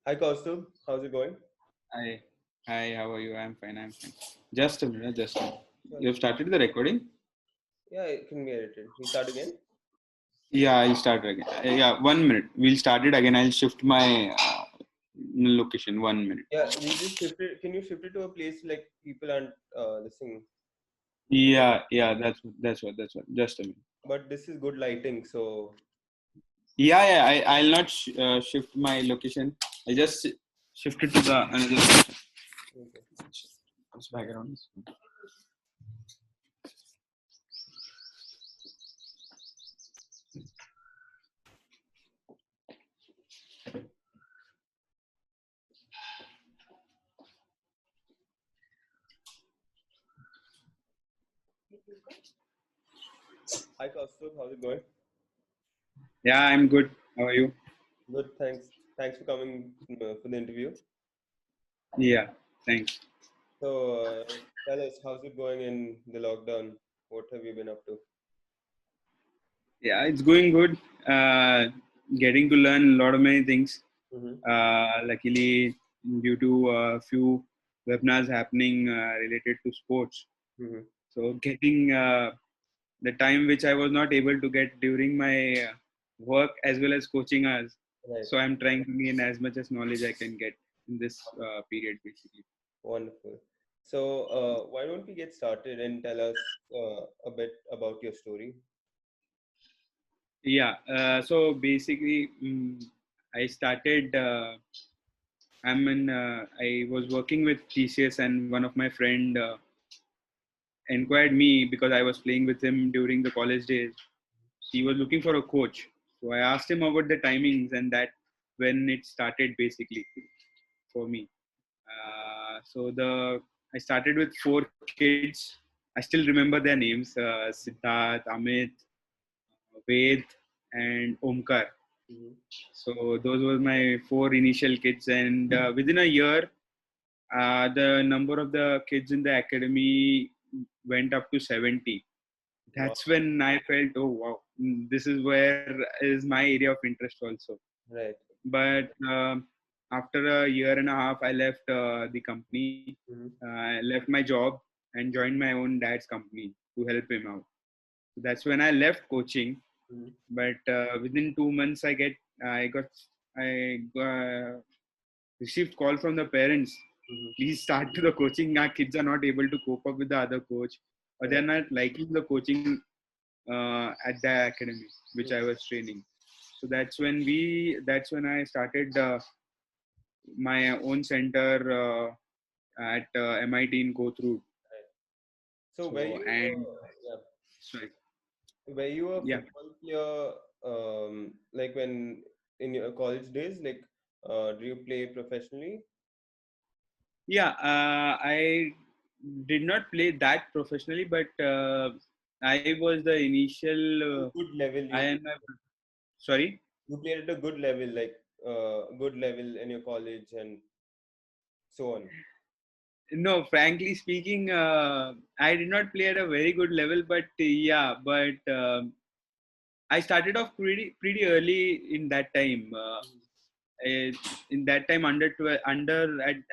Hi Kaustubh, how's it going? Hi, hi, how are you? I'm fine, I'm fine. Just a minute, just a minute. Sure. You have started the recording? Yeah, it can be edited. We start again? Yeah, I'll start again. Yeah, 1 minute. We'll start it again. I'll shift my location. 1 minute. Yeah, we just shift it. Can you shift it to a place like people aren't listening? Yeah, that's what. Just a minute. But this is good lighting, so Yeah, I'll not shift my location. I just shift it to the another location. okay. This background is. Hi Kaustubh, how's it going? Yeah, I'm good. How are you? Good, thanks. Thanks for coming for the interview. Yeah, thanks. So tell us, how's it going in the lockdown? What have you been up to? Yeah, it's going good. Getting to learn a lot of many things. Mm-hmm. Luckily, due to a few webinars happening related to sports, Mm-hmm. so getting the time which I was not able to get during my work as well as coaching hours. Right, So I'm trying to gain as much as knowledge I can get in this period, basically. wonderful. So why don't we get started and tell us a bit about your story? Yeah. So basically, I started. I was working with TCS, and one of my friend inquired me because I was playing with him during the college days. He was looking for a coach. So I asked him about the timings and that when it started basically for me. I started with 4 kids. I still remember their names: Siddharth, Amit, Ved, and Omkar. Mm-hmm. So those were my 4 initial kids, and within a year, the number of the kids in the academy went up to 70. Wow. That's when I felt, oh wow, this is where is my area of interest also. Right. But after a year and a half, I left the company, Mm-hmm. I left my job and joined my own dad's company to help him out. So that's when I left coaching. Mm-hmm. But within 2 months, I received call from the parents. Mm-hmm. Please start to the coaching. Our kids are not able to cope up with the other coach, or they're Right. not liking the coaching at the academy which I Mm-hmm. was training. So that's when I started my own center at MIT in Kothur. Right. So So and yeah, sorry, were you a yeah, football player like when in your college days? Like, do you play professionally? yeah. I did not play that professionally, but I was the A initial. good level I you am. Sorry. you played at a good level, like good level in your college and so on. No, frankly speaking, I did not play at a very good level, but yeah, but I started off pretty early in that time. I- in that time, under 12,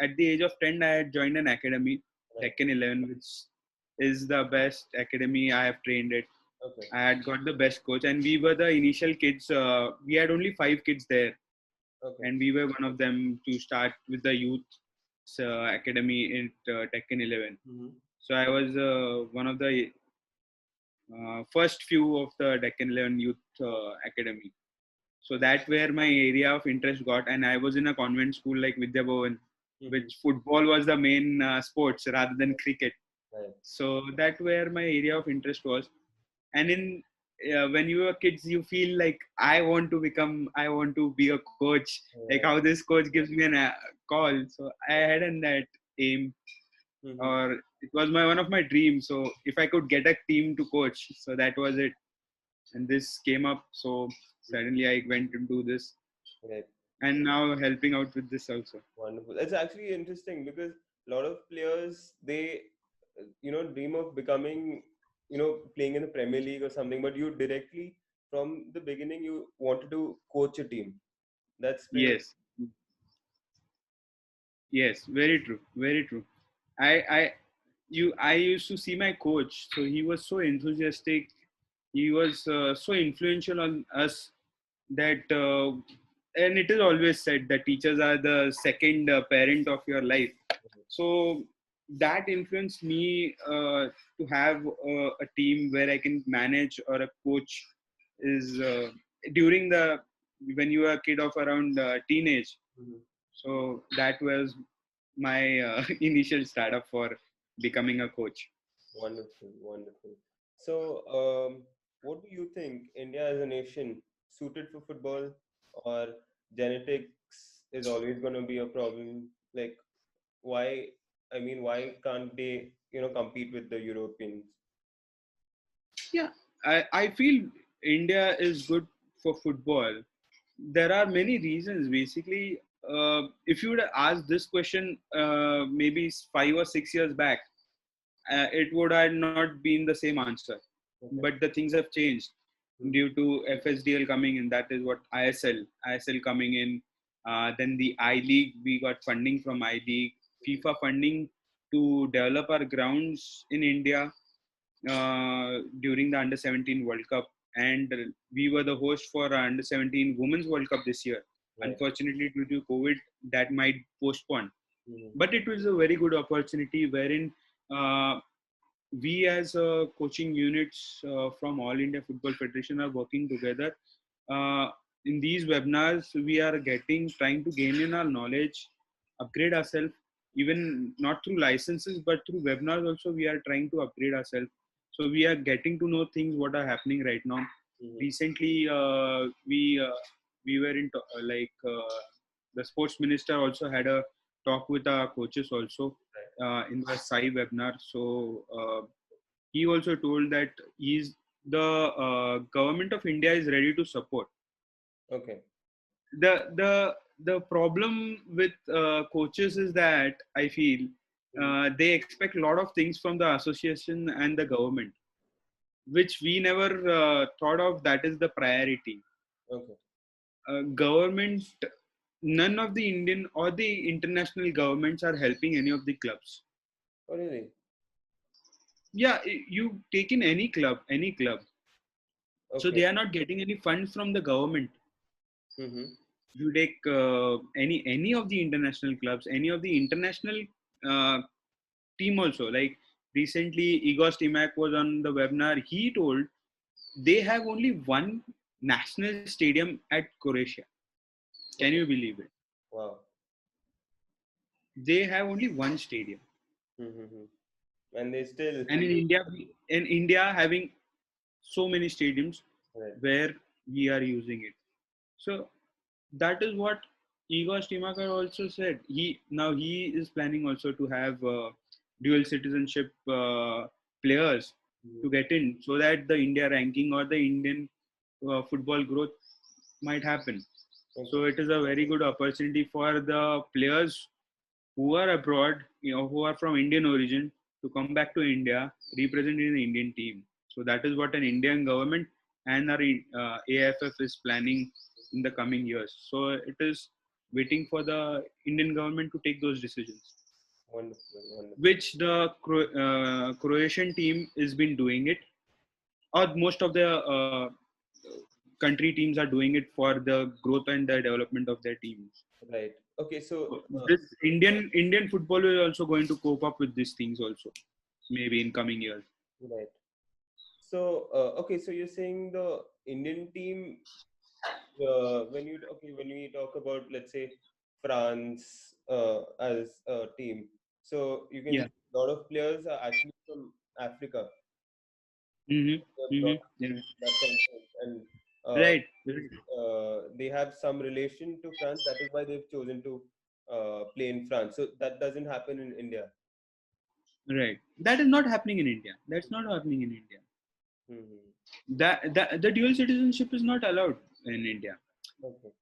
at the age of 10, I had joined an academy, Right. Tekken 11, which is the best academy I have trained at. Okay. I had got the best coach, and we were the initial kids. We had only 5 kids there, Okay. and we were one of them to start with the youth academy in Tekken 11. Mm-hmm. So I was one of the first few of the Deccan 11 Youth Academy. So that where my area of interest got, and I was in a convent school like Vidya Bhavan, Mm-hmm. which football was the main sports rather than cricket. Right. So that where my area of interest was, and in when you were kids, you feel like I want to be a coach, like Right. how this coach gives me an call. So I had an that aim Mm-hmm. or it was my one of my dreams. So if I could get a team to coach, so that was it. And this came up, so suddenly I went into this, Right. and now helping out with this also. Wonderful. It's actually interesting because a lot of players they dream of becoming playing in the Premier League or something, but you directly from the beginning you wanted to coach a team. That's pretty. Yes, Yes, very true, very true. I I used to see my coach, so he was so enthusiastic. He was so influential on us that, and it is always said that teachers are the second parent of your life. So that influenced me to have a team where I can manage, or a coach is during the when you are a kid of around teenage. Mhm. So that was my initial startup for becoming a coach. Wonderful, wonderful. So, what do you think? India as a nation suited for football, or genetics is always going to be a problem? Like, why? I mean, why can't they, compete with the Europeans? Yeah, I feel India is good for football. There are many reasons. Basically, if you would have asked this question maybe 5 or 6 years back, it would have not been the same answer. Okay. But the things have changed Mhm. due to FSDL coming in. That is what ISL coming in. Then the I League, we got funding from I League, FIFA funding to develop our grounds in India during the Under 17 World Cup, and we were the host for Under 17 Women's World Cup this year. Right. Unfortunately, due to COVID, that might postpone. Mhm. But it was a very good opportunity wherein uh, we as coaching units from All India Football Federation are working together. Uh, in these webinars, we are trying to gain in our knowledge, upgrade ourselves, even not through licenses, but through webinars also, we are trying to upgrade ourselves. So we are getting to know things what are happening right now. Mhm. Recently, we were in the sports minister also had a talk with our coaches also in the Sai webinar. So he also told that the government of India is ready to support. Okay. The problem with coaches is that I feel Mhm. they expect a lot of things from the association and the government, which we never thought of. That is the priority. Okay. Government, none of the Indian or the international governments are helping any of the clubs. Oh, really? Yeah, you take in any club, so Okay. they are not getting any funds from the government. Mm-hmm. You take any of the international clubs, any of the international uh, team also. Like recently, Igor Stimac was on the webinar. He told they have only one national stadium at Croatia. Can Okay. you believe it? Wow. They have only one stadium. Mm-hmm. And they still. And in India having so many stadiums Right. where we are using it. So that is what Igor Stimacher also said. He is planning also to have dual citizenship players to Mhm. get in, so that the India ranking or the Indian football growth might happen. Okay. So it is a very good opportunity for the players who are abroad, who are from Indian origin, to come back to India, representing the Indian team. So that is what an Indian government and our AFF is planning in the coming years. So it is waiting for the Indian government to take those decisions, Wonderful. Wonderful. which the Croatian team has been doing it, or most of the country teams are doing it for the growth and the development of their teams. Right. Okay. So, This Indian football is also going to cope up with these things also, maybe in coming years. right. So, okay. So you're saying the Indian team, when we talk about, let's say, France as a team, so you can Yeah. see a lot of players are actually from Africa. They're Mm-hmm. brought Mm-hmm. up Yeah. in that continent, and uh, Right. Right. they have some relation to France. That is why they've chosen to play in France. So that doesn't happen in India. Right. That is not happening in India. That's not happening in India. Mm-hmm. That the dual citizenship is not allowed in India. Okay.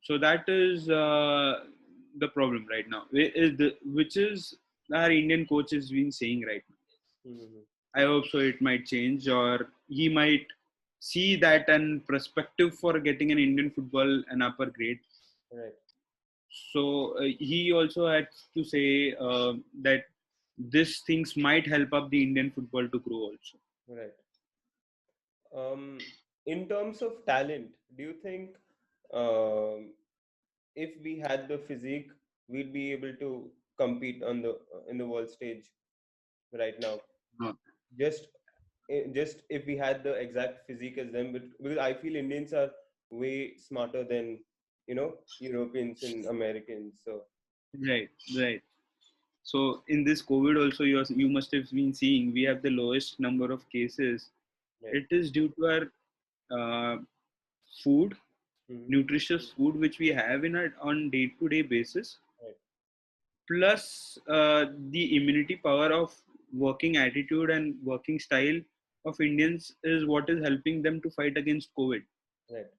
So that is the problem right now. Which is our Indian coach has been saying right now. Mm-hmm. I hope so. It might change, or he might see that an perspective for getting an Indian football an upper grade. Right. So he also had to say that these things might help up the Indian football to grow also. Right. Um, in terms of talent, do you think um, if we had the physique, we'd be able to compete on the in the world stage right now? Uh, Just just if we had the exact physique as them, but because I feel Indians are way smarter than Europeans and Americans. So right, right. So in this COVID also, you must have been seeing we have the lowest number of cases. right. It is due to our uh, food, Hmm. nutritious food which we have in our on day-to-day basis, Right. plus the immunity power of working attitude and working style of Indians is what is helping them to fight against COVID. Right.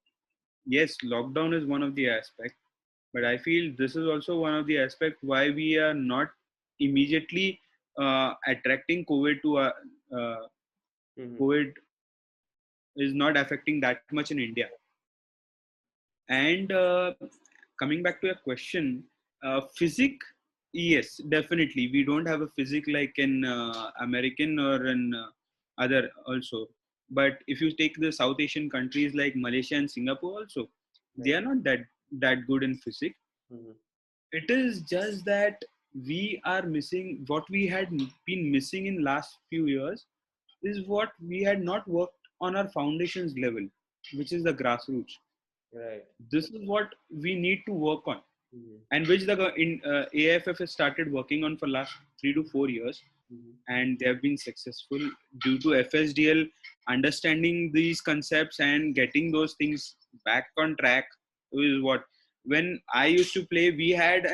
Yes, lockdown is one of the aspects, but I feel this is also one of the aspects why we are not immediately attracting COVID to Hmm. COVID is not affecting that much in India. And coming back to your question, physique, yes, definitely. We don't have a physique like in American or in other also. But if you take the South Asian countries like Malaysia and Singapore also, they Right. are not that good in physique. Hmm. It is just that we are missing what we had been missing in last few years is what we had not worked on our foundations level, which is the grassroots. Right. This is what we need to work on, Hmm. and which the AFF has started working on for last 3 to 4 years, Hmm. and they have been successful due to FSDL understanding these concepts and getting those things back on track. Is what when I used to play, we had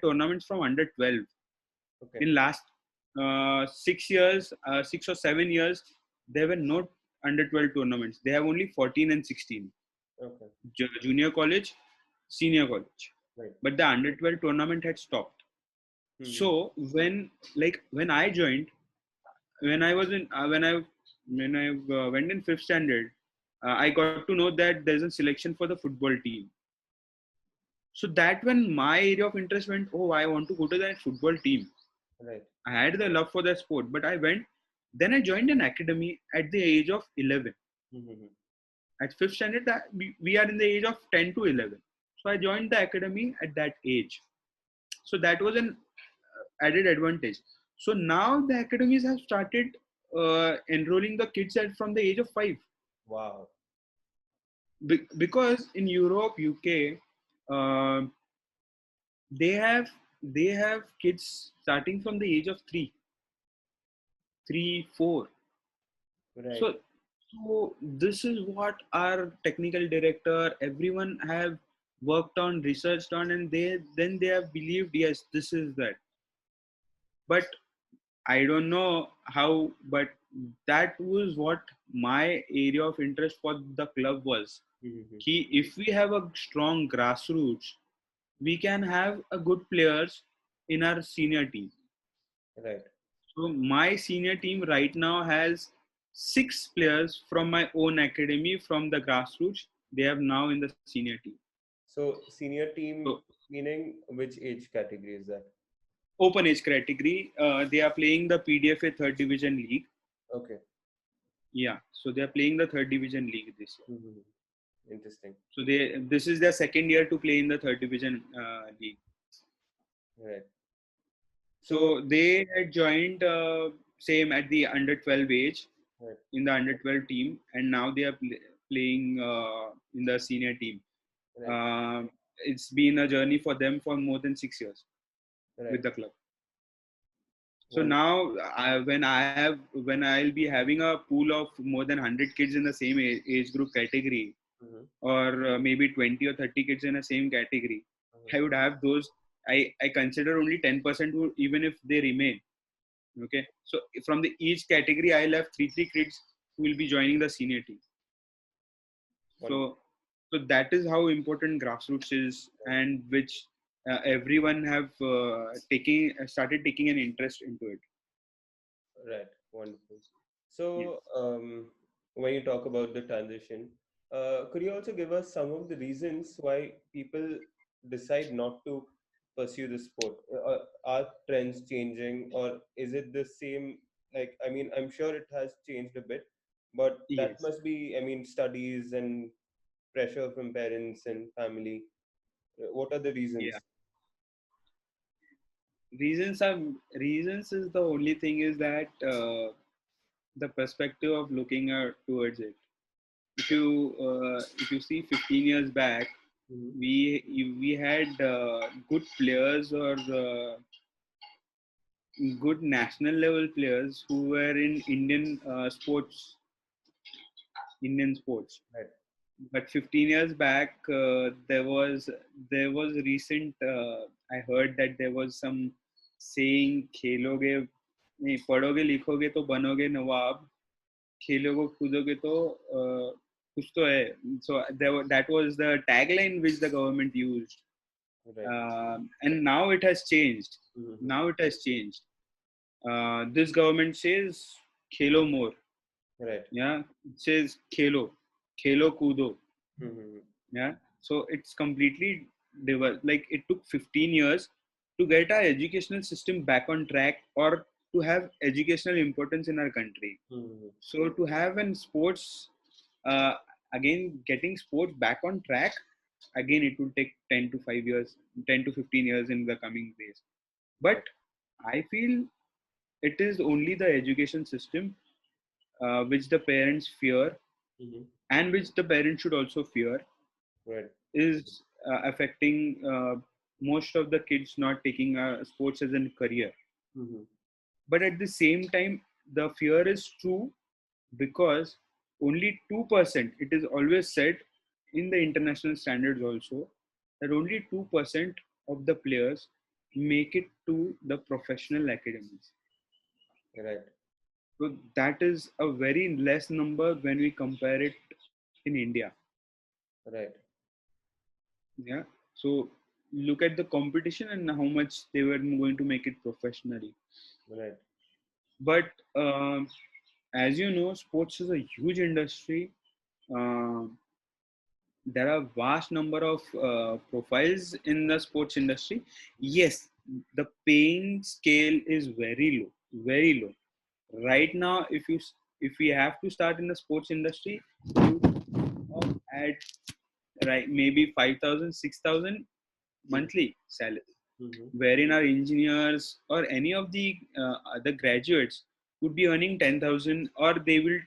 tournaments from under 12. Okay. In last 6 years, 6 or 7 years, there were no under 12 tournaments. They have only 14 and 16 Okay. junior college, senior college. Right. But the under 12 tournament had stopped. Hmm. So when I joined, when I was in when I went in fifth standard, I got to know that there's a selection for the football team. So that when my area of interest went, oh, I want to go to that football team. Right. I had the love for that sport, but I went. Then I joined an academy at the age of 11. Hmm. At fifth standard, that we are in the age of 10 to 11. So I joined the academy at that age. So that was an added advantage. So now the academies have started enrolling the kids from the age of 5. Wow. Because in Europe, UK, uh, they have they have kids starting from the age of 3, 4. Right. So this is what our technical director, everyone have worked on, researched on, and they have believed, yes, this is that. But I don't know how, but that was what my area of interest for the club was. Hmm. If we have a strong grassroots, we can have a good players in our senior team. Right. So my senior team right now has 6 players from my own academy from the grassroots. They have now in the senior team. So senior So team meaning which age category is that? open age category, they are playing the PDFA third division league. Okay. Yeah, so they are playing the third division league this year. Hmm. Interesting. So this is their second year to play in the third division league. Right. So So they had joined same at the under 12 age right. in the under 12 team, and now they are playing in the senior team. Right. Uh, it's been a journey for them for more than 6 years with Right. the club. So Wonderful. now, when I'll be having a pool of more than 100 kids in the same age group category, Hmm. or maybe 20 or 30 kids in the same category, I would have those. I consider only 10% would, even if they remain. Okay, so from the each category, I'll have three kids who will be joining the senior team. Wonderful. So that is how important grassroots is, Right. and which everyone have started taking an interest into it. Right. Wonderful. So, when you talk about the transition, could you also give us some of the reasons why people decide not to pursue the sport? Are trends changing, or is it the same? Like, I mean, I'm sure it has changed a bit, but that Yes. must be, I mean, studies and pressure from parents and family. What are the Yeah. reasons? Reasons are reasons is the only thing is that the perspective of looking towards it. If you see 15 years back, Hmm. we had good players or good national level players who were in Indian sports. Right. But 15 years back, there was recent. I heard that there was some saying, "खेलोगे नहीं पढ़ोगे लिखोगे तो बनोगे नवाब, खेलोगे कूदोगे तो कुछ तो है." So that was the tagline which the government used, Right. and now it has changed. Hmm. Now it has changed. This government says "Khelo more." Right. Yeah, it says "खेलो कूदो." Hmm. Yeah, so it's completely like it took 15 years to get our educational system back on track, or to have educational importance in our country. Hmm. So to have an sports, uh, again getting sports back on track, again it will take 10 to 5 years, 10 to 15 years in the coming days. But Right. I feel it is only the education system which the parents fear, Hmm. and which the parents should also fear, Right. is affecting most of the kids not taking sports as a career. Hmm. But at the same time, the fear is true, because only 2%, it is always said in the international standards also, that only 2% of the players make it to the professional academies. Right. So that is a very less number when we compare it in India. Right. Yeah. So look at the competition and how much they were going to make it professionally. Right. But as you know, sports is a huge industry. Uh, there are vast number of profiles in the sports industry. Yes, the paying scale is very low, very low. Right now, if we have to start in the sports industry, you at right maybe 5,000, 6,000 Hmm. monthly salary, Hmm. wherein our engineers or any of the other graduates would be earning 10,000, or they will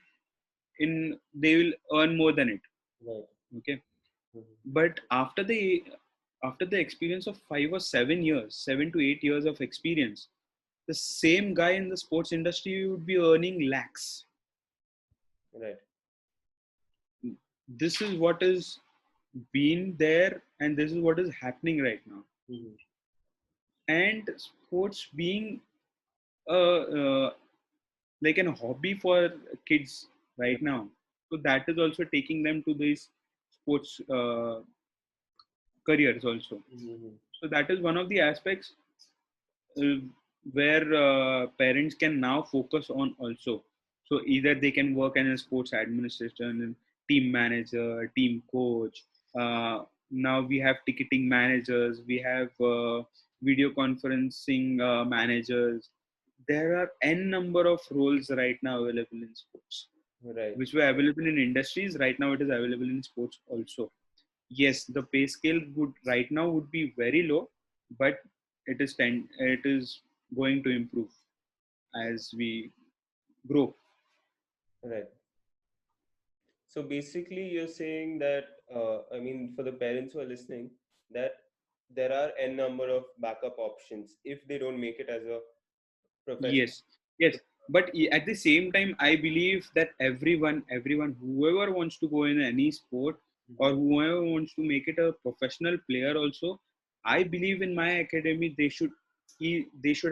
earn more than it. Right. Okay, Hmm. but after the experience of 5 or 7 years, 7 to 8 years of experience, the same guy in the sports industry would be earning lakhs. Right. This is what is been there, and this is what is happening right now. Hmm. And sports being a like an hobby for kids right Right. now, so that is also taking them to these sports careers also. Hmm. So that is one of the aspects uh, where parents can now focus on also. So either they can work as a sports administration, team manager, team coach. Now we have ticketing managers, we have video conferencing managers. There are n number of roles right now available in sports, Right. which were available in industries. Right now it is available in sports also. Yes, the pay scale would right now would be very low, but it is going to improve as we grow. Right. So basically, you're saying that, I mean, for the parents who are listening, that there are n number of backup options if they don't make it as a professional. Yes, yes, but at the same time, I believe that everyone, whoever wants to go in any sport, or Mhm. whoever wants to make it a professional player, also, I believe in my academy they should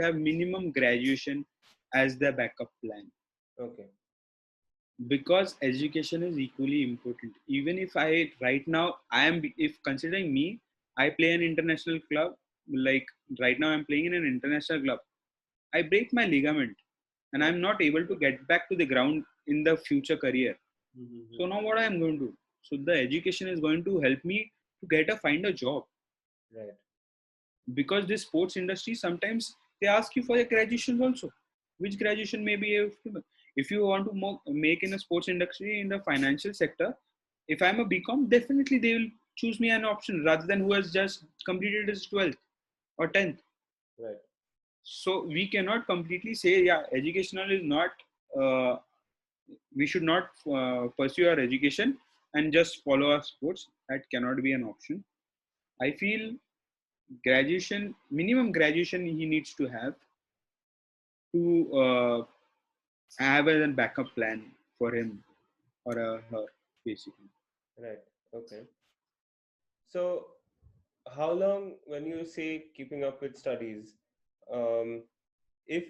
have minimum graduation as their backup plan, Okay. because education is equally important. Even if I right now I am if considering me, I play an international club. Like right now I'm playing in an international club, I break my ligament, and Right. I'm not able to get back to the ground in the future career. So Mhm. now what I am going to do, so the education is going to help me to find a job. Right. Because this sports industry sometimes they ask you for your graduation also, which graduation may be if you want to make in a sports industry in the financial sector. If I'm a bcom, definitely they will choose me an option rather than who has just completed his 12th or 10th. Right. So we cannot completely say yeah, educational is not uh, we should not pursue our education and just follow our sports. That cannot be an option. I feel graduation, minimum graduation he needs to have to have as a backup plan for him or her, basically. Right. Okay. So, how long, when you say keeping up with studies, um, if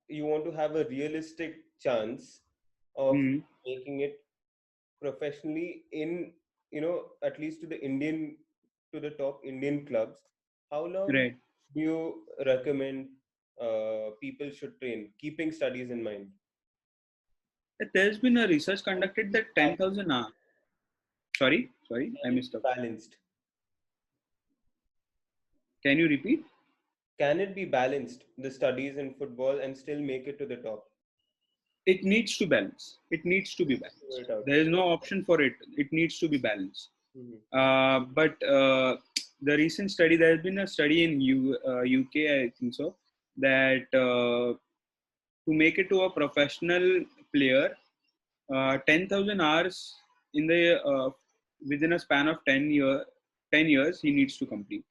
you want to have a realistic chance of Mm, making it professionally in, at least to the Indian, to the top Indian clubs, how long right. do you recommend people should train, keeping studies in mind? There's been a research conducted that Can 10,000 hours. Sorry, I it missed be out. balanced? Can you repeat? Can it be balanced, the studies in football, and still make it to the top? It needs to balance. It needs to be Figure balanced. it out. There is no option for it. It needs to be balanced. Mhm. But the recent study, there has been a study in UK, I think so, that to make it to a professional player, 10,000 hours in the within a span of 10 years, he needs to complete.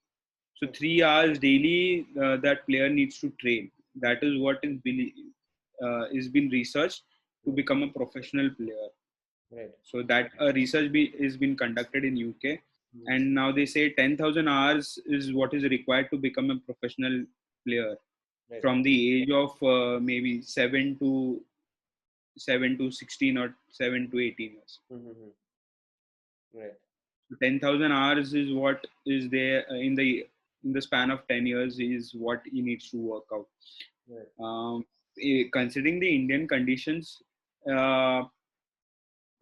So Okay. 3 hours daily, that player needs to train. That is what is been researched to Right. become a professional player. Right. So that is been conducted in UK, Mhm. and now they say 10,000 hours is what is required to become a professional player Right. from the age of maybe 7 to 16 or 7 to 18 years. Mhm. Right. 10,000 hours is what is there in the span of 10 years is what he needs to work out. Right. Considering the Indian conditions, uh,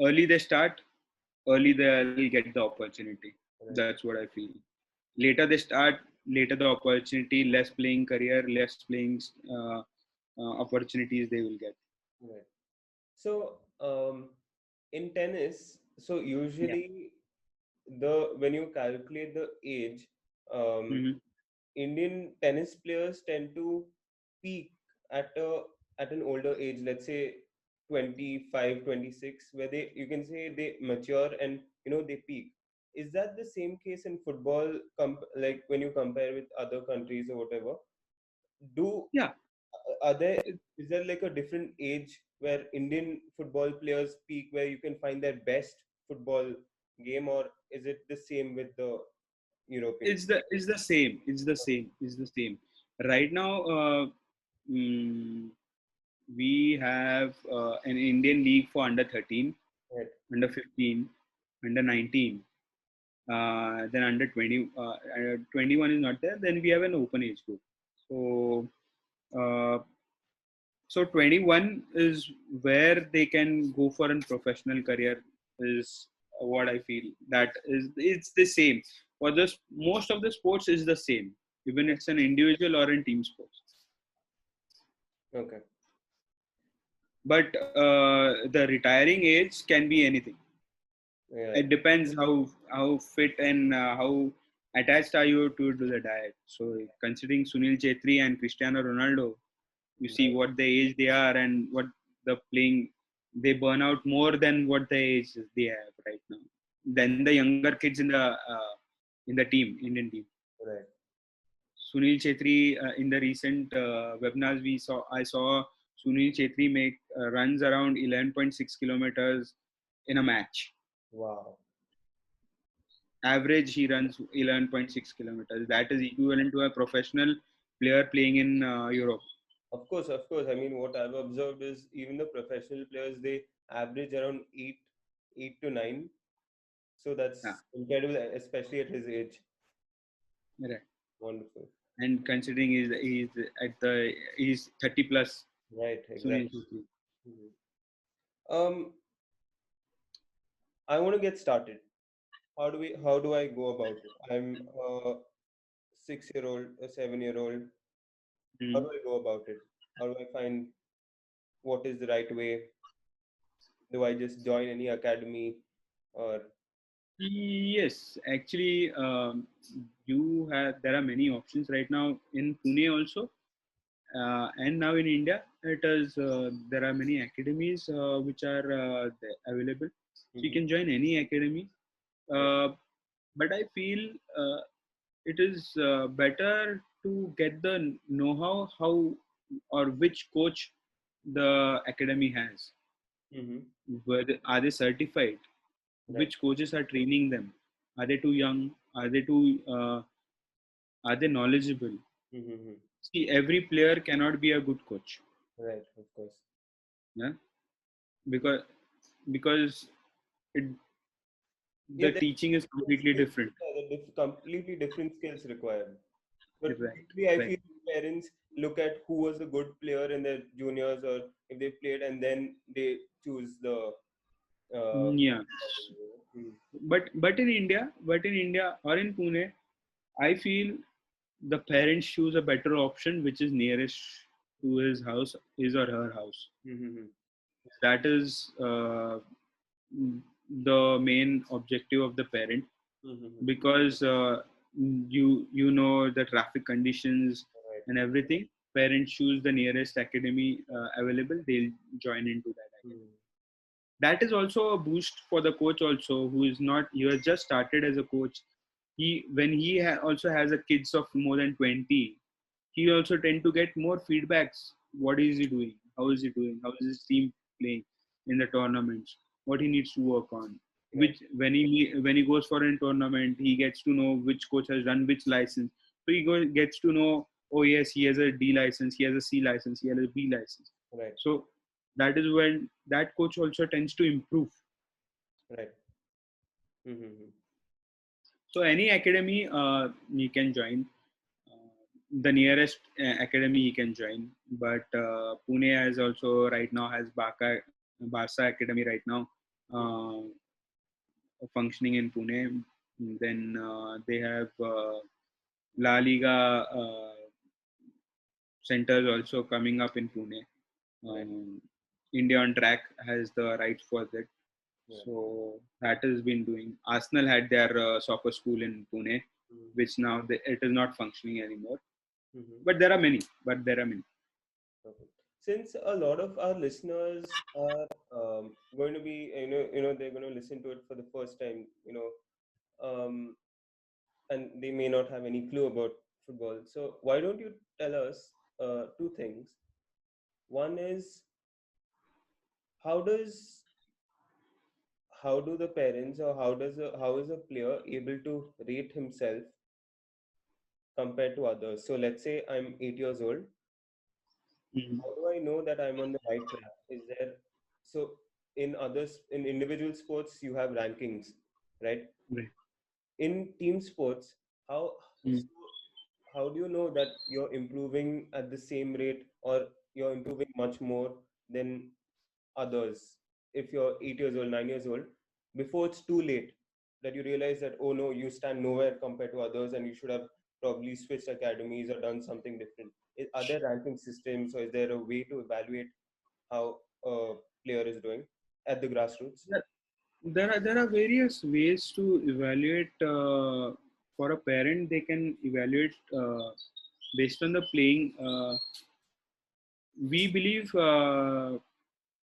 early they start, early they'll get the opportunity. Right. That's what I feel. Later they start, later the opportunity, less playing career, less playing opportunities they will get. Right. So, in tennis, so Yeah. usually the when you calculate the age, um, Hmm. Indian tennis players tend to peak at a at an older age, let's say 25, 26, where they, you can say, they mature and they peak. Is that the same case in football, like when you compare with other countries or whatever? Do Yeah. are there is there like a different age where Indian football players peak, where you can find their best football game, or is it the same with the Europeans? It's the same right now. Mm, we have an Indian league for under 13, Right. under 15, under 19, then under 20. 21 is not there. Then we have an open age group. So uh, so 21 is where they can go for a professional career, is what I feel. That is, it's the same for this. Most of the sports is the same, even it's an individual or in team sports. Okay. But the retiring age can be anything. Yeah. It depends how fit and how attached are you to the diet. So considering Sunil Chetri and Cristiano Ronaldo, you see Right. what the age they are and what the playing, they burn out more than what the age they have right now than the younger kids in the team, Indian team. Right. Sunil Chetri, in the recent webinars I saw Sunil Chetri make runs around 11.6 kilometers in a match. Wow. Average he runs 11.6 kilometers. That is equivalent to a professional player playing in Europe. Of course, of course. I mean, what I've observed is even the professional players, they average around 8 to 9. So Yeah, that's incredible, especially at his age. right. Wonderful. And considering he's 30 plus. Right. Sunil Exactly. Chhetri. Mhm. Um, I want to get started. How do I go about it? I'm 6-year-old, a 7-year-old, how Mm. do I go about it? How do I find what is the right way? Do I just join any academy or? Yes, actually, you have there are many options right now in Pune also, and now in India. It is there are many academies which are available. So you Mhm. can join any academy, Right. uh, but I feel it is better to get the know-how how or which coach the academy has. Mhm. Whether are they certified? Right. Which coaches are training them? Are they too young? Are they too are they knowledgeable? Mhm. See, every player cannot be a good coach. Right. Of course. Yeah, because because it, Yeah, the there teaching is are completely skills, different. completely different skills required. But Right, usually, I right. feel parents look at who was a good player in their juniors or if they played, and then they choose the. Yeah, Mm. but in India or in Pune, I feel the parents choose a better option which is nearest to his house, his or her house. Mhm. That is the main objective of the parent, Mhm. because you know the traffic conditions Right. and everything. Parents choose the nearest academy available, they'll join into that academy. Mhm. That is also a boost for the coach also, who is not, he has just started as a coach. He when he also has a kids of more than 20, he also tend to get more feedbacks. What is he doing, how is he doing, how is his team playing in the tournaments, what he needs to work on. Right. Which when he goes for a tournament, he gets to know which coach has done which license. So gets to know, oh yes, he has a D license, he has a C license, he has a B license. Right. So that is when that coach also tends to improve. Right. Mhm. So any academy you can join. The nearest academy you can join, but Pune has also right now has Barca Academy right now, uh, functioning in Pune. Then they have La Liga centers also coming up in Pune. Right. Um, India on Track has the rights for that. Yeah. So that has been doing. Arsenal had their soccer school in Pune, Mhm. which now it is not functioning anymore. Mhm. But there are many. But there are many. Perfect. Since a lot of our listeners are going to be, they're going to listen to it for the first time, and they may not have any clue about football. So why don't you tell us two things? One is how does how do the parents or how is a player able to rate himself compared to others? So let's say I'm 8 years old. Mhm. How do I know that I'm on the right track? Is there so in individual sports you have rankings, right? Right. In team sports, how Mm. so how do you know that you're improving at the same rate or you're improving much more than others? If you're 8 years old, 9 years old, before it's too late, that you realize that oh no, you stand nowhere compared to others, and you should have probably switched academies or done something different. Are there ranking systems, or is there a way to evaluate how a player is doing at the grassroots? There there are various ways to evaluate. For a parent, they can evaluate based on the playing. We believe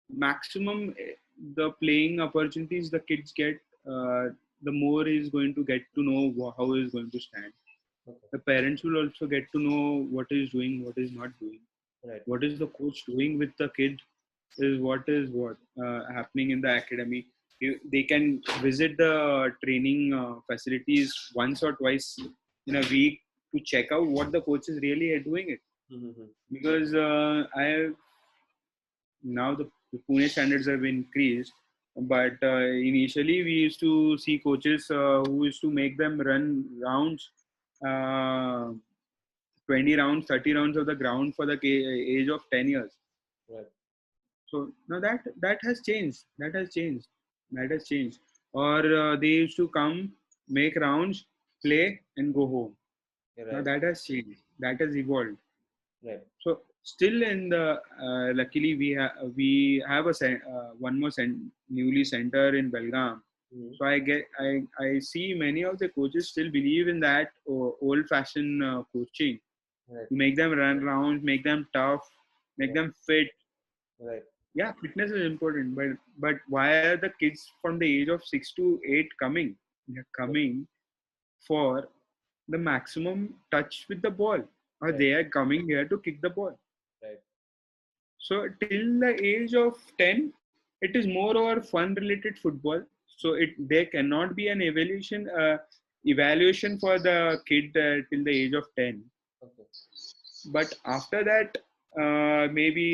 maximum the playing opportunities the kids get, the more is going to get to know how he is going to stand. Okay. The parents will also get to know what is doing, what is not doing, Right. what is the coach doing with the kid, is what happening in the academy. They can visit the training facilities once or twice in a week to check out what the coach is really doing it. Mm-hmm. Because I have now the Pune standards have increased, but initially we used to see coaches who used to make them run rounds, uh, 20 rounds, 30 rounds of the ground for the age of 10 years. Right. So now that has changed. That has changed. That has changed. Or they used to come, make rounds, play, and go home. Now Right. that has changed. That has evolved. Right. So still in the luckily we have one more newly center in Belgaum. Mm-hmm. So I see many of the coaches still believe in that old fashioned coaching. Right. You make them run around, make them tough, make Right. them fit. Right. Yeah, fitness is important, but why are the kids from the age of 6 to 8 coming? They're Right. coming for the maximum touch with the ball, or Right. they are coming here to kick the ball. Right. So till the age of 10, it is more over fun related football. So there cannot be an evaluation for the kid till the age of 10. Okay. But after that, maybe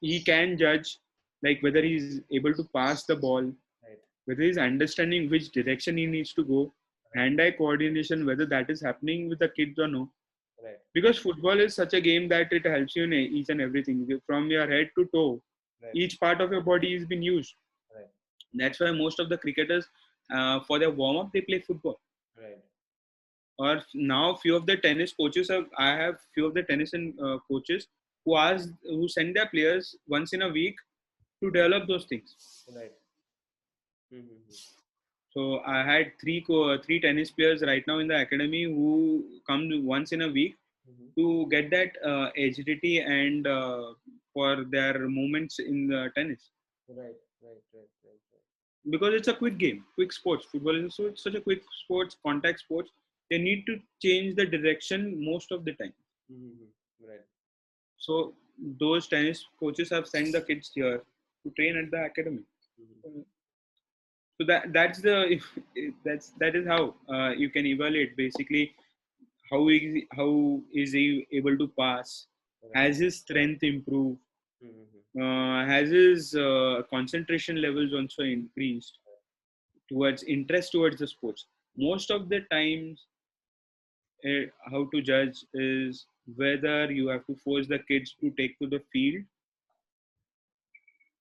he can judge like whether he's able to pass the ball, Right. whether he's understanding which direction he needs to go, Right. hand-eye coordination, whether that is happening with the kids or no. Right. Because football is such a game that it helps you in each and everything from your head to toe. Right. Each part of your body is being used. Right. That's why most of the cricketers, for their warm up, they play football. Right. Or now, few of the tennis coaches have. I have few of the tennis and coaches who send their players once in a week to develop those things. Right. Mm-hmm. So I had three tennis players right now in the academy who come once in a week Mm-hmm. to get that agility and for their movements in the tennis, Right. Right. Right. Right. because it's a quick game, quick sports. Football is so it's such a quick sports, contact sports. They need to change the direction most of the time. Mm-hmm. Right. So those tennis coaches have sent the kids here to train at the academy. Mm-hmm. So that is how you can evaluate basically how is he able to pass, Right. has his strength improved, Mm-hmm. has his concentration levels also increased towards interest towards the sports. Most of the times, how to judge is whether you have to force the kids to take to the field,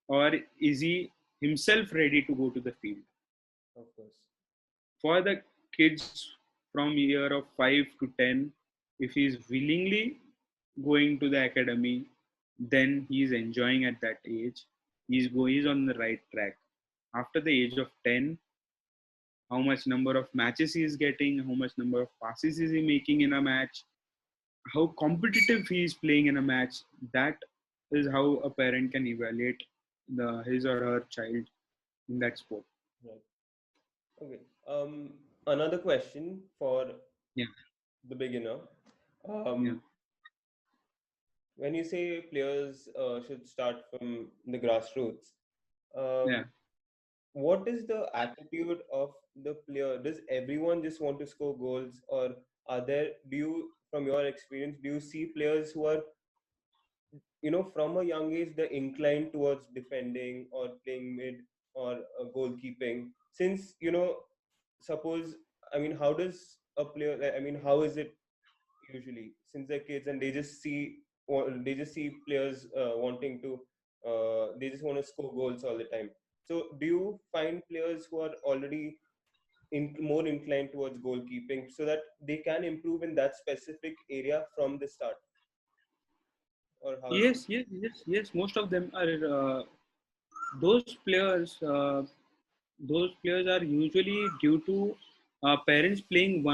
or is he himself ready to go to the field. Of course. For the kids from year of 5 to 10, if he is willingly going to the academy, then he is enjoying at that age. He's on the right track. After the age of 10, how much number of matches he is getting, how much number of passes is he making in a match, how competitive he is playing in a match, that is how a parent can evaluate his or her child in that sport. Right. Okay. Another question for Yeah, the beginner. yeah, Um, when you say players should start from the grassroots, yeah. um, what is the attitude of the player? Does everyone just want to score goals, or do you, from your experience, do you see players who are, from a young age, they're inclined towards defending or playing mid or goalkeeping? Since, suppose, I mean, how does a player, like, I mean, how is it usually since they're kids and they just see players wanting to they just want to score goals all the time. So do you find players who are already more inclined towards goalkeeping so that they can improve in that specific area from the start, or how is it? Yes. Most of them are those players. Those players are usually due to parents playing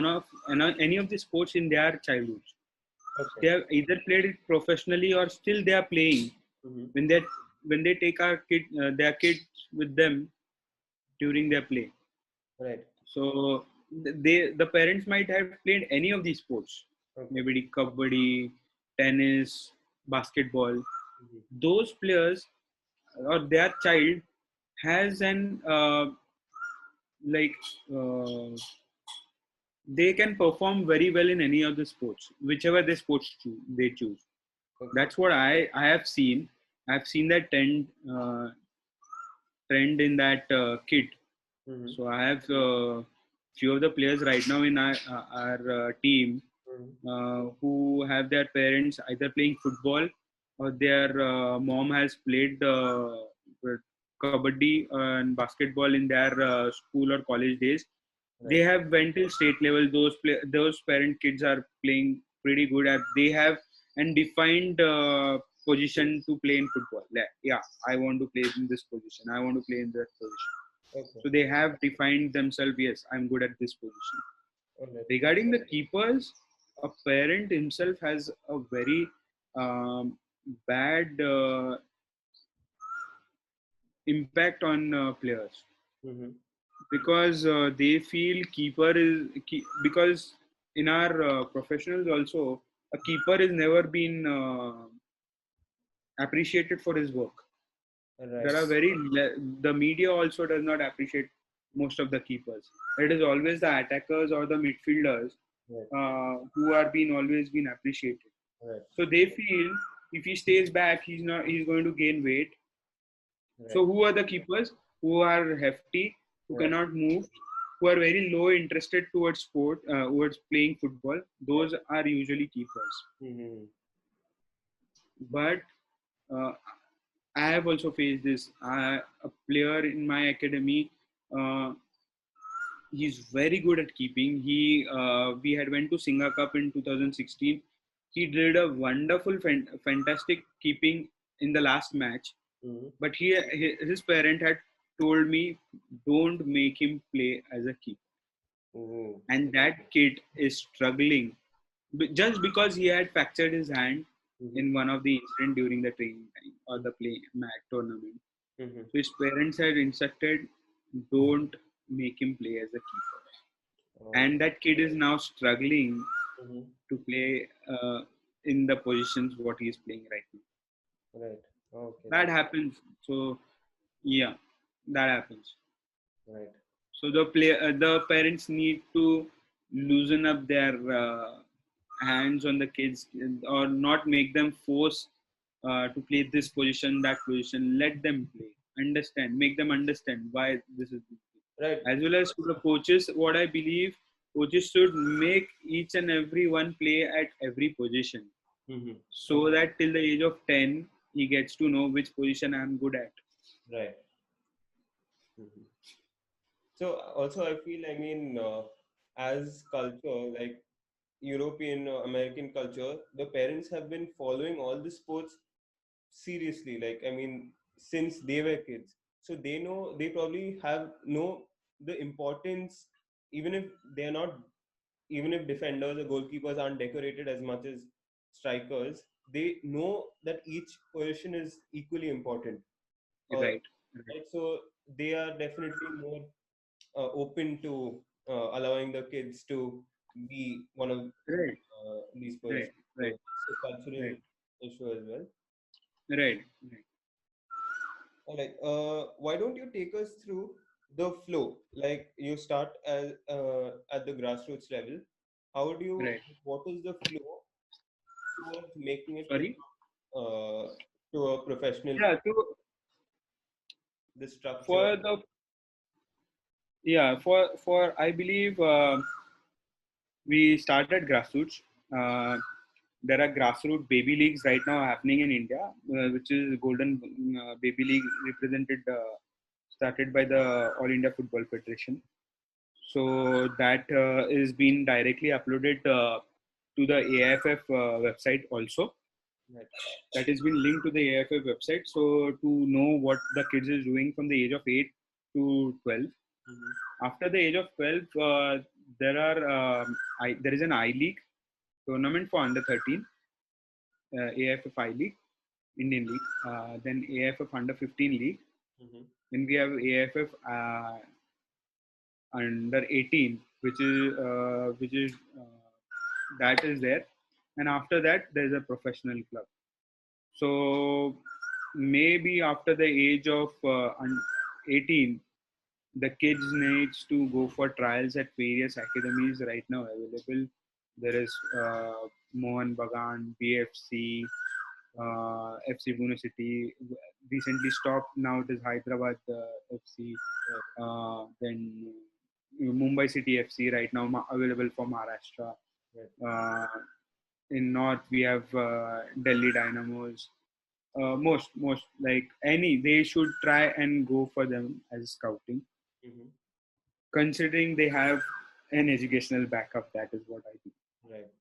any of the sports in their childhood. Okay. They have either played it professionally or still they are playing Mm-hmm. when they take their kids with them during their play. Right. So the parents might have played any of these sports, Okay. maybe kabaddi, tennis, basketball. Mm-hmm. Those players or their child has an like uh, they can perform very well in any of the sports, whichever they choose. Okay. That's what I have seen. I've seen that trend in that kid. Mm-hmm. So I have few of the players right now in our team Mm-hmm. who have their parents either playing football or their mom has played kabaddi and basketball in their school or college days. They have went till state level. Those parent kids are playing pretty good at. They have and defined position to play in football. Yeah, I want to play in this position. I want to play in that position. Okay. So they have defined themselves. Yes, I'm good at this position. Alright. Regarding the keepers, a parent himself has a very bad impact on players Mm-hmm. because they feel because in our professionals also a keeper has never been appreciated for his work. Right. There are the media also does not appreciate most of the keepers. It is always the attackers or the midfielders Right. who are being always been appreciated. Right. So they feel if he stays back, he's going to gain weight. Right. So who are the keepers? Who are hefty, who Right. cannot move, who are very low interested towards playing football. Those are usually keepers. Mm-hmm. But uh, I have also faced this. A player in my academy, uh, he's very good at keeping. We had went to Singa Cup in 2016. He did a wonderful, fantastic keeping in the last match. Mm-hmm. But his parent had told me, don't make him play as a keeper. Mm-hmm. And that kid is struggling just because he had fractured his hand Mm-hmm. in one of the incident during the training time or the play match tournament. Mm-hmm. So his parents had instructed, don't make him play as a keeper. Oh. And that kid is now struggling Mm-hmm. to play in the positions what he is playing right now. Right. Okay. That happens. So yeah, that happens. Right. So the parents need to loosen up their hands on the kids or not make them force to play this position, that position. Let them play. Understand. Make them understand why this is. Right. As well as to the coaches, what I believe, coaches should make each and every one play at every position, Mm-hmm. so that till the age of 10, he gets to know which position I'm good at. Right. Mm-hmm. So also, I feel, I mean, as culture, like European or American culture, the parents have been following all the sports seriously. Like, I mean, since they were kids, so they know, they probably have know the importance, even if they're not, even if defenders or goalkeepers aren't decorated as much as strikers, they know that each position is equally important. Right. Right? So they are definitely more open to allowing the kids to be one of Right. these Right. positions. So Right. it's a cultural Right. issue as well. Right. Right. All right. Why don't you take us through the flow? Like you start as at the grassroots level. How do you? Right. What is the flow towards making it Sorry. uh, to a professional? Yeah. So The structure. for the for I believe we started grassroots. Uh, there are grassroots baby leagues right now happening in India, which is Golden Baby League represented started by the All India Football Federation. So that is being directly uploaded to the AIFF website also. Right. That has been linked to the AIFF website. So to know what the kids is doing from the age of 8 to 12. Mm-hmm. After the age of 12, there is an I League tournament for under 13, AIFF I League, Indian League, then AIFF under 15 League. Mm-hmm. Then we have AIFF under 18, which is that is there, and after that there is a professional club. So maybe after the age of 18, the kids needs to go for trials at various academies right now available. There is Mohan Bagan, BFC, FC Pune City. Recently stopped. Now it is Hyderabad FC. Then Mumbai City FC right now available for Maharashtra. Right. In North we have Delhi Dynamos. Most like any, they should try and go for them as scouting. Mm-hmm. considering they have an educational backup. That is what I think. Right.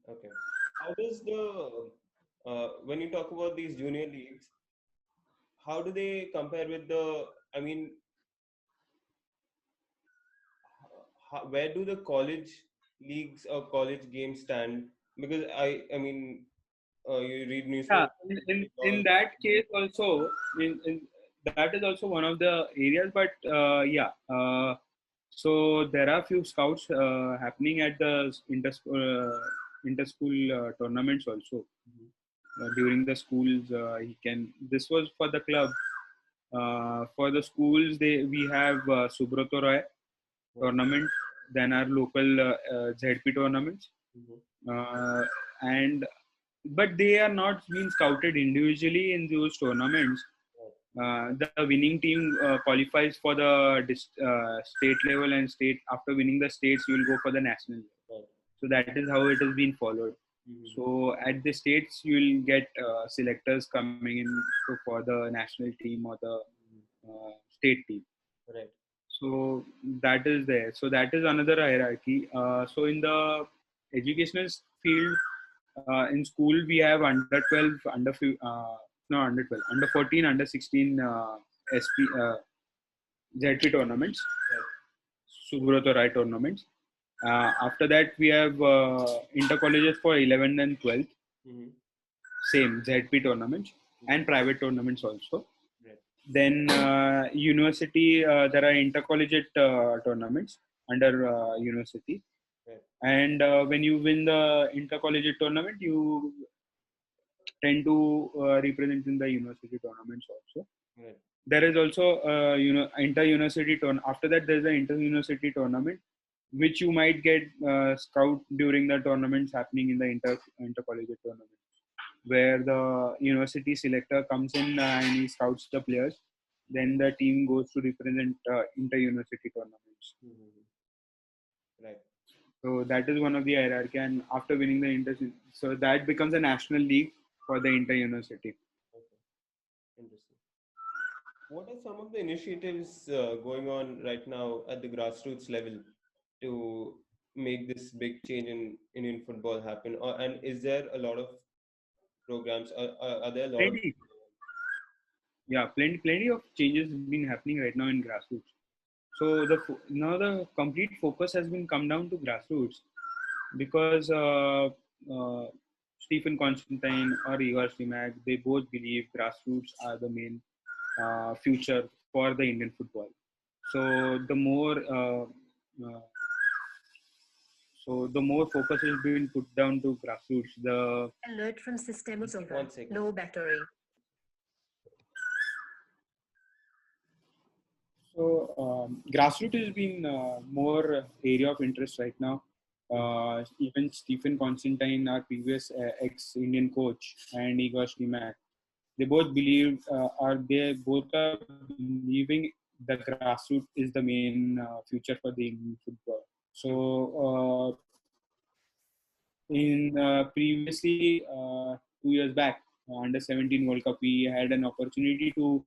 Okay. How does the when you talk about these junior leagues, how do they compare with the? I mean, where do the college leagues or college games stand? Because you read Yeah, newspapers. in that case also, that is also one of the areas. But yeah, so there are few scouts happening at the inter-school tournaments also. During the schools, he can. This was for the club. For the schools, we have Subroto Roy tournament, then our local ZP tournaments, uh, and but they are not being scouted individually in those tournaments. The winning team qualifies for the state level, and state after winning the states, you will go for the national level. So that is how it has been followed. So at the states, you will get selectors coming in for the national team or the state team. Right. So that is there. So that is another hierarchy. So in the educational field, in school we have under 12, no under 12, under 14, under 16 SP ZP tournaments, Subrata Rai tournaments. After that we have inter-colleges for 11th and 12th, same ZP tournaments and private tournaments also. Then university, there are intercollegiate tournaments under university. And when you win the intercollegiate tournament, you tend to represent in the university tournaments also. There is also inter-university tournament. After that, there is an inter-university tournament, which you might get scout during the tournaments happening in the intercollegiate tournament, where the university selector comes in and he scouts the players. Then the team goes to represent inter-university tournaments. Right. So that is one of the hierarchy. And after winning the so that becomes a national league for the inter-university. Okay. Interesting. What are some of the initiatives going on right now at the grassroots level to make this big change in Indian football happen? And is there a lot of programs? Are there a lot of? Plenty, yeah, plenty of changes have been happening right now in grassroots. So now the complete focus has been come down to grassroots, because uh, Stephen Constantine or Igor Stimac, they both believe grassroots are the main future for the Indian football. So uh, the more focus has been put down to grassroots. The Alert from system is over. 1 second. Low battery. So grassroots has been more area of interest right now. Even Stephen Constantine, our previous ex-Indian coach, and Igor Stimac, they both believe, they both are believing the grassroots is the main future for the Indian football. So in previously 2 years back, under 17 World Cup, we had an opportunity to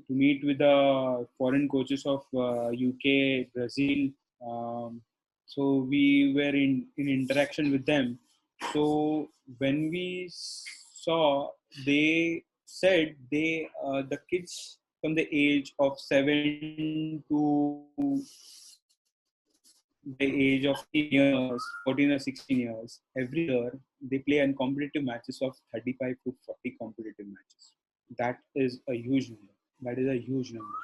meet with the foreign coaches of UK, Brazil. So we were in interaction with them. So when we saw, they said the kids from the age of 7 to the age of 14 years, 14 or 16 years, every year they play in competitive matches of 35 to 40 competitive matches. That is a huge number. That is a huge number.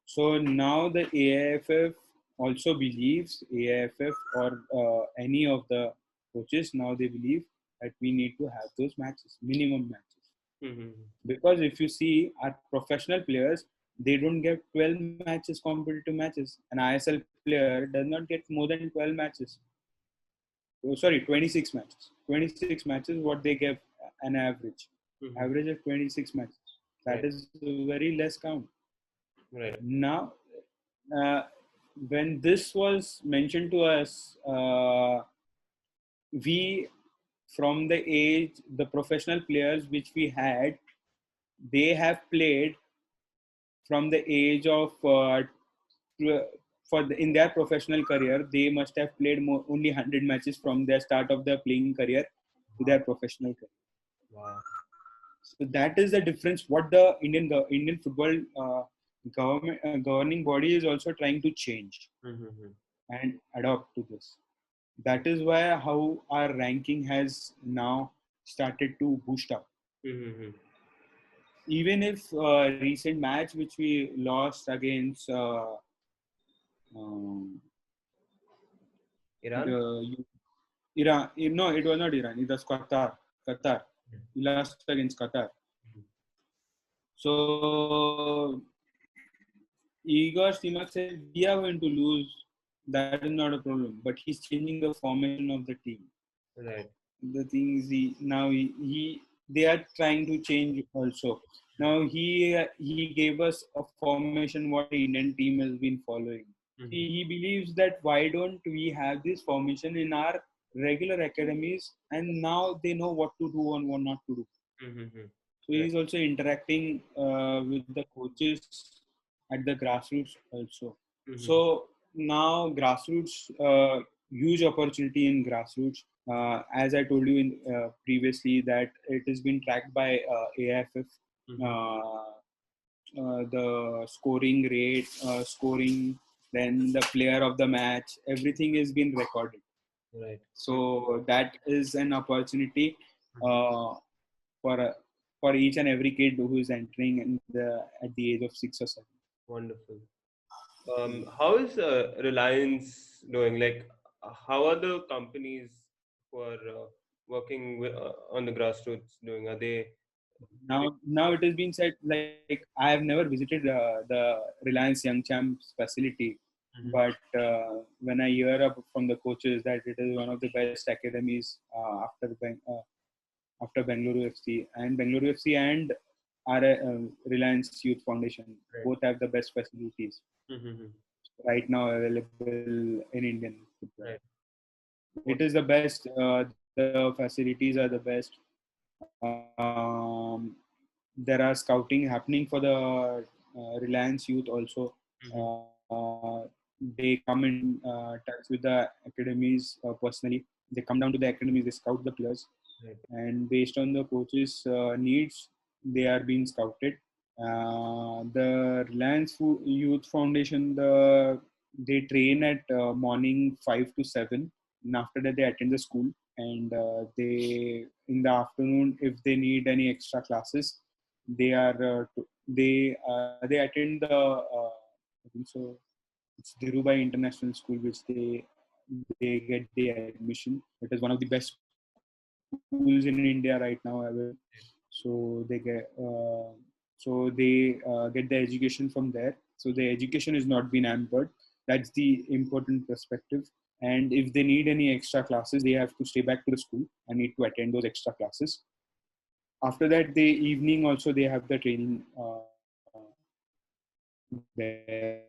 So now the AIFF also believes, AIFF or any of the coaches, now they believe that we need to have those matches, minimum matches. Because if you see our professional players, they don't get 12 matches, competitive matches. An ISL player does not get more than 12 matches. Oh, sorry, 26 matches. 26 matches, what they give an average. Average of 26 matches. That is a very less count. Right. Now, when this was mentioned to us, we, from the age, the professional players which we had, they have played from the age of in their professional career, they must have played only 100 matches from their start of their playing career to their professional career. Wow. So that is the difference. What the Indian football governing body is also trying to change and adopt to this. That is why how our ranking has now started to boost up. Even if recent match which we lost against um, Iran? Iran, no, it was not Iran. It was Qatar. We lost against Qatar. So Igor Stimac said we are going to lose. That is not a problem. But he's changing the formation of the team. Right. The thing is, they are trying to change also. Now he gave us a formation what the Indian team has been following. He believes that why don't we have this formation in our regular academies, and now they know what to do and what not to do. So he is also interacting with the coaches at the grassroots also. So now grassroots, huge opportunity in grassroots. As I told you in previously that it has been tracked by AIFF. The scoring rate, then the player of the match, everything has been recorded. Right. So that is an opportunity for each and every kid who is entering at the age of 6 or 7. Wonderful. How is Reliance doing? Like, how are the companies who are working on the grassroots doing? Are they Now it has been said, like, I have never visited the Reliance Young Champs facility, but when I hear up from the coaches that it is one of the best academies after Bengaluru FC and our Reliance Youth Foundation, both have the best facilities right now available in Indian football. Right. It is the best. The facilities are the best. There are scouting happening for the Reliance Youth also. They come in touch with the academies personally. They come down to the academies, they scout the players, and based on the coaches' needs, they are being scouted. The Reliance Youth Foundation, they train at morning 5 to 7, and after that they attend the school, and they in the afternoon, if they need any extra classes, they attend the I think so it's Dhirubhai International School, which they get the admission. It is one of the best schools in India right now available. So they get the education from there. So the education is not been hampered. That's the important perspective. And if they need any extra classes, they have to stay back to the school and need to attend those extra classes. After that, the evening also they have the training there.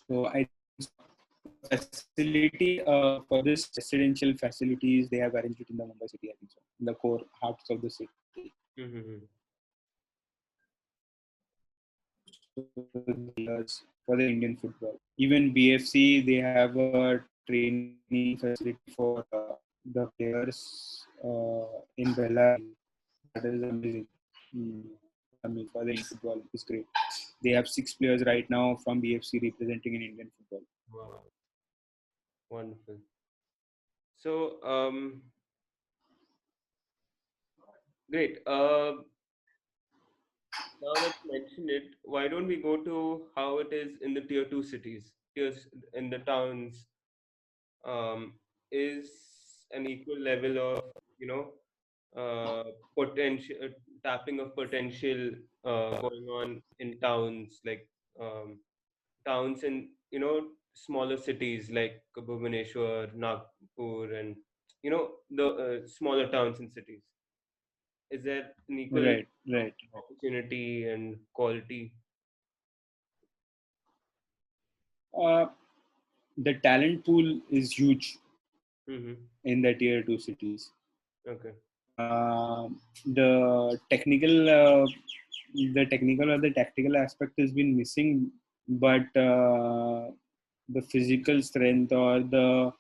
So I think the facility for this residential facilities, they have arranged it in the Mumbai city, I think so, in the core hearts of the city. So for the Indian football. Even BFC, they have a training facility for the players in Bella. That is amazing. I mean, for the Indian football, it's great. They have 6 players right now from BFC representing in Indian football. Wow. Wonderful. So, great. Now that you mentioned it, why don't we go to how it is in the tier 2 cities, tiers in the towns? Is an equal level of, you know, potential tapping of potential going on in towns, like towns in, you know, smaller cities like Bhubaneswar, Nagpur, and, you know, the smaller towns and cities. Is there an equal Right. opportunity and quality? The talent pool is huge Mm-hmm. in the tier 2 cities. Okay. The technical or the tactical aspect has been missing, but the physical strength or the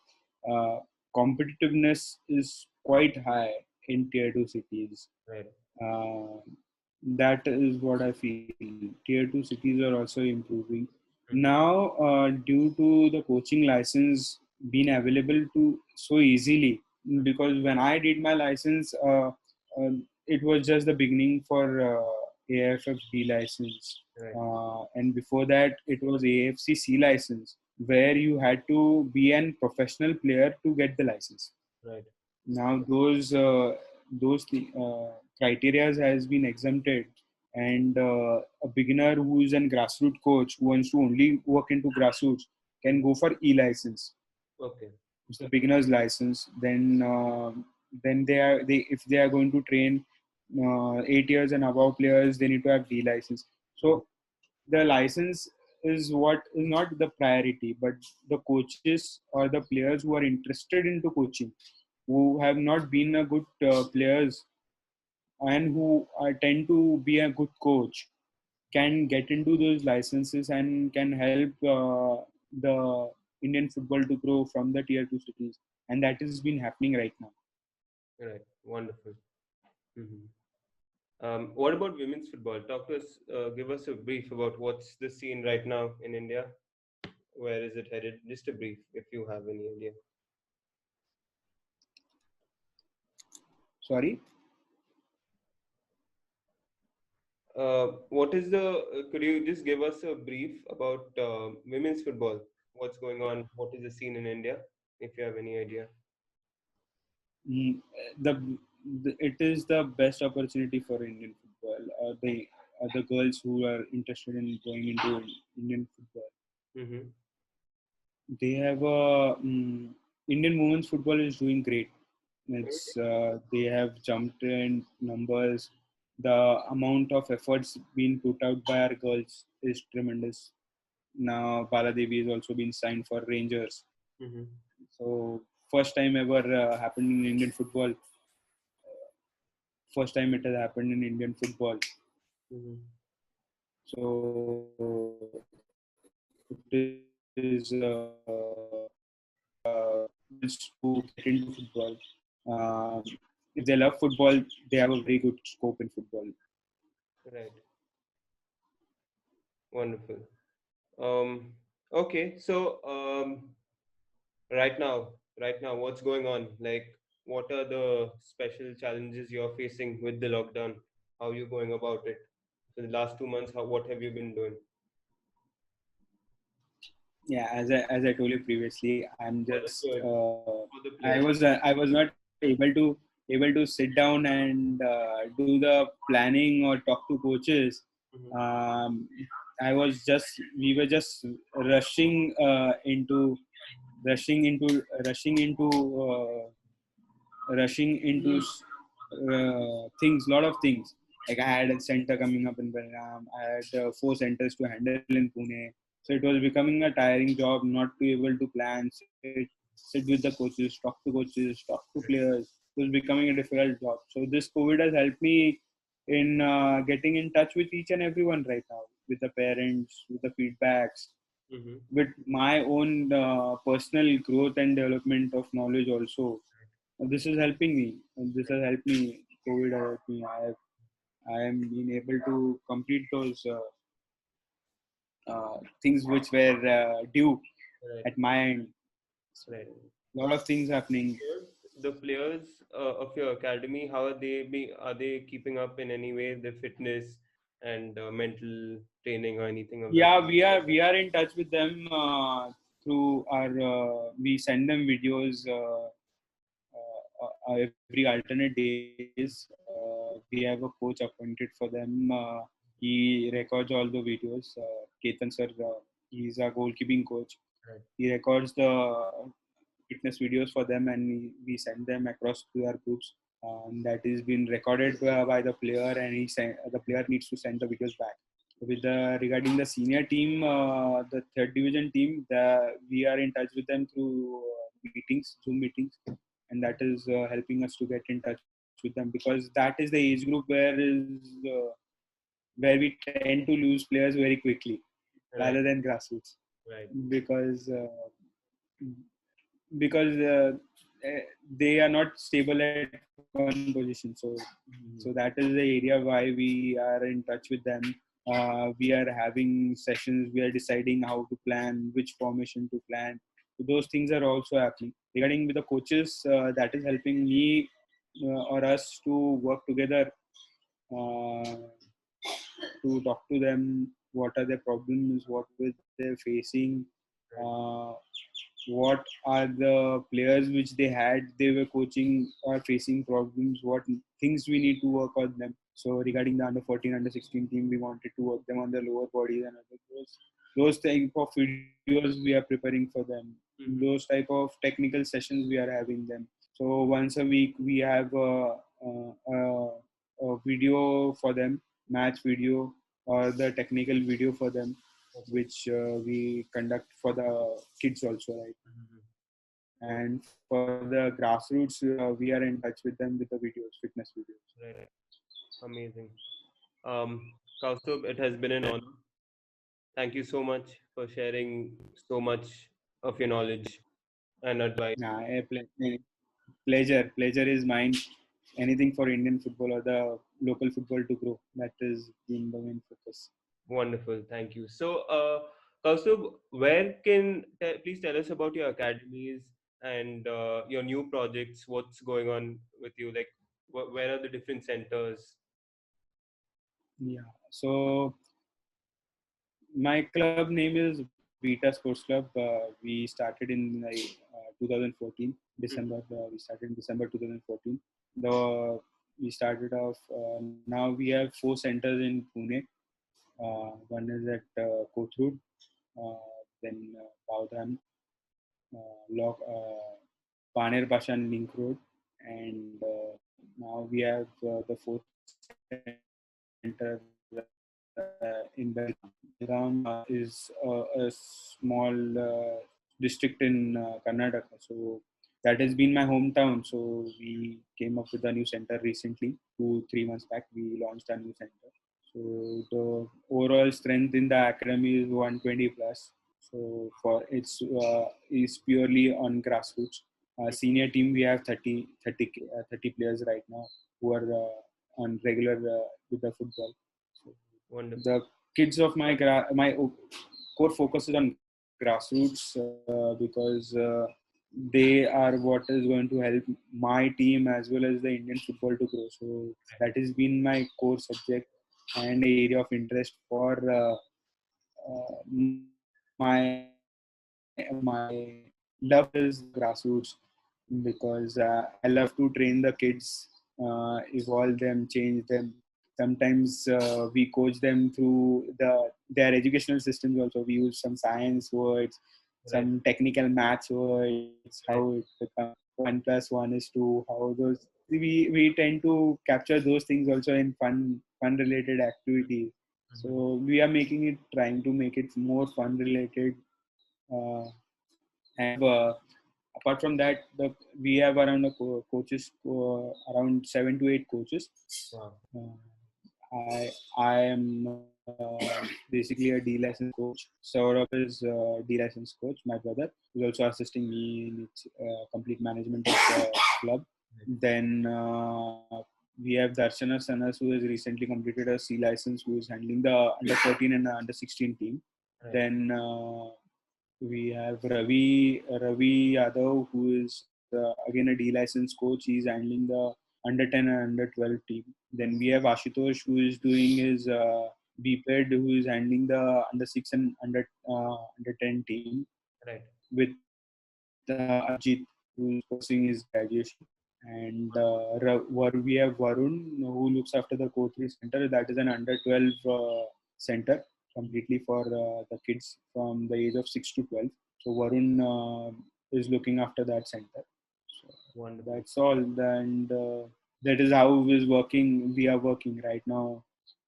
uh, competitiveness is quite high in tier 2 cities. Right. uh, that is what I feel. Tier 2 cities are also improving now, due to the coaching license being available to so easily. Because when I did my license, it was just the beginning for AFF B license, Right. and before that it was AFC C license, where you had to be an professional player to get the license. Right. Now those criteria has been exempted, and a beginner who is a grassroots coach who wants to only work into grassroots can go for E license. Okay. It's the beginner's license. Then they if they are going to train 8 years and above players, they need to have D license. So the license is what is not the priority, but the coaches or the players who are interested into coaching, who have not been a good players and who tend to be a good coach, can get into those licenses and can help the Indian football to grow from the tier 2 cities, and that has been happening right now. Right. Wonderful. What about women's football? Talk to us. Give us a brief about what's the scene right now in India. Where is it headed? Just a brief, if you have any idea. Sorry. What is the? Could you just give us a brief about women's football? What's going on? What is the scene in India? If you have any idea. Mm, the, it is the best opportunity for Indian football. The girls who are interested in going into Indian football, Mm-hmm. they have a Indian women's football is doing great. It's they have jumped in numbers. The amount of efforts being put out by our girls is tremendous. Now Bala Devi has also been signed for Rangers. Mm-hmm. So first time ever happened in Indian football. First time it has happened in Indian football. Mm-hmm. So it is girls to get into football. If they love football, they have a very good scope in football. Right. Wonderful. Okay. So right now, what's going on? Like, what are the special challenges you're facing with the lockdown? How are you going about it? For the last 2 months, what have you been doing? Yeah, as I told you previously, I'm For the just players, for the I players. was uh, I was not able to sit down and do the planning or talk to coaches. Mhm. Um, we were just rushing rushing into uh, rushing into things, lot of things. Like I had a center coming up in Belgaum, I had 4 centers to handle in Pune. So it was becoming a tiring job not to able to plan, sit with the coaches, talk to players. It was becoming a difficult job. So this COVID has helped me in getting in touch with each and everyone right now, with the parents, with the feedbacks, Mhm. with my own personal growth and development of knowledge also. This is helping me. This has helped me. COVID has helped me. I am being able to complete those things which were due Right. at my end. So, Right. a lot of things happening. The players of your academy, how are are they keeping up in any way the fitness and mental training or anything of that? Yeah, we are in touch with them through our. We send them videos every alternate days. We have a coach appointed for them. He records all the videos. Ketan sir, he's a goalkeeping coach. Right. He records the fitness videos for them, and we send them across to our groups. That is been recorded by the player, and the player needs to send the videos back. With regarding the senior team, the third division team, we are in touch with them through meetings, Zoom meetings, and that is helping us to get in touch with them. with them, because that is the age group where we tend to lose players very quickly rather Right. than grassroots, Right. because because they are not stable at one position. So that is the area why we are in touch with them. We are having sessions. We are deciding how to plan, which formation to plan. So those things are also happening. Regarding with the coaches, that is helping me or us to work together, uh, to talk to them. What are their problems? What were they facing? Right. Uh, what are the players which they were coaching are facing problems, what things we need to work on them. So regarding the under 14 under 16 team, we wanted to work them on the lower bodies and other those type of videos we are preparing for them. Those type of technical sessions we are having them. So once a week we have a video for them, match video or the technical video for them, Okay. which we conduct for the kids also, right? Okay. And for the grassroots, we are in touch with them with the videos, fitness videos. Right. Amazing. Kaustubh, it has been an honor. Thank you so much for sharing so much of your knowledge and advice. Pleasure is mine. Anything for Indian football or the local football to grow, that is been the main focus. Wonderful. Thank you. So, Kaustubh, where can please tell us about your academies and your new projects? What's going on with you? Like, where are the different centers? Yeah. So my club name is Vita Sports Club. We started in 2014 December. Mhm. We started in December 2014. The we started off. Now we have 4 centers in Pune. One is at Kothur, then Baudhan, Paner Bashan Link Road, and now we have the 4th center in Belgaum. Belgaum is a small district in Karnataka. So that has been my hometown. So we came up with a new center recently, 2-3 months back. We launched a new center. So the overall strength in the academy is 120 plus. So for it's is purely on grassroots. Senior team we have 30 players right now who are on regular with the football. So Wonderful. the kids of core focus is on grassroots because they are what is going to help my team as well as the Indian football to grow. So that has been my core subject and area of interest for my love is the grassroots, because I love to train the kids, evolve them, change them. Sometimes we coach them through their educational systems. Also, we use some science words, Right. some technical maths words. How Right. it becomes 1+1 is 2. How those we tend to capture those things also in fun related activities. Mhm. So we are trying to make it more fun related. Uh, and apart from that, we have around coaches, around 7 to 8 coaches. Wow. Uh, I am basically a D license coach. Saurabh is D license coach. My brother is also assisting me in its complete management of the club. Then we have Darshana Sanas, who has recently completed a C license, who is handling the under 13 and under 16 team. Right. Then we have Ravi Yadav, who is again a D license coach. He's handling the under 10 and under 12 team. Then we have Ashutosh, who is doing his BPED, who is handling the under 6 and under 10 team. Right. With Ajit, who is pursuing his graduation. And we have Varun, who looks after the Kothri Center. That is an under 12 center, completely for the kids from the age of 6 to 12. So Varun is looking after that center. So Wonderful. that's all. And that is how we are working right now.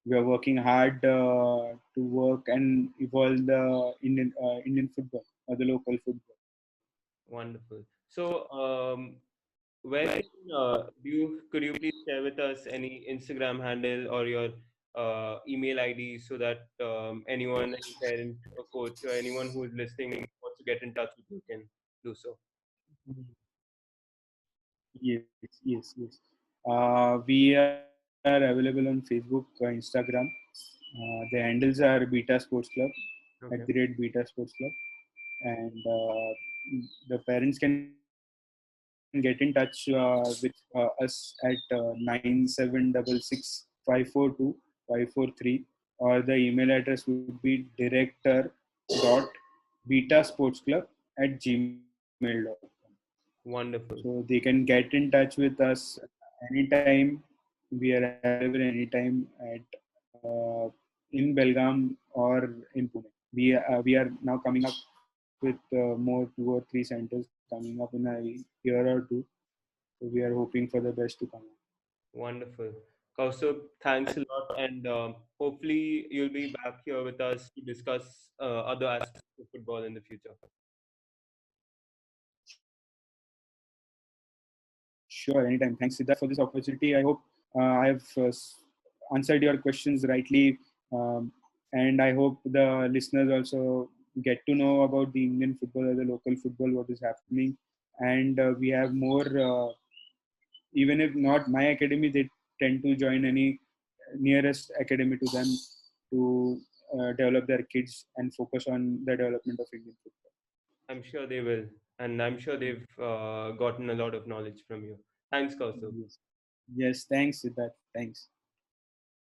We are working hard to work and evolve the Indian football or the local football. Wonderful. So, where can could you please share with us any Instagram handle or your email ID so that anyone, any parent or coach or anyone who is listening wants to get in touch with you can do so. Yes. We are available on Facebook, Instagram. The handles are Beta Sports Club, Okay. @Beta Sports Club, and the parents can get in touch with us at 9766542543, or the email address would be director.betasportsclub@gmail.com. So Wonderful. they can get in touch with us anytime. We are available anytime at in Belgaum or in Pune. We are now coming up with more 2 or 3 centers coming up in a year or two. So we are hoping for the best to come up. Wonderful. Kaustubh, thanks a lot, and hopefully you'll be back here with us to discuss other aspects of football in the future. Sure, anytime. Thanks, Siddharth, for this opportunity. I hope I have answered your questions rightly, and I hope the listeners also get to know about the Indian football or the local football, what is happening, and we have more. Even if not my academy, they tend to join any nearest academy to them to develop their kids and focus on the development of Indian football. I'm sure they will, and I'm sure they've gotten a lot of knowledge from you. Thanks, Kaustubh. Yes. Yes. Thanks, Siddharth. Thanks.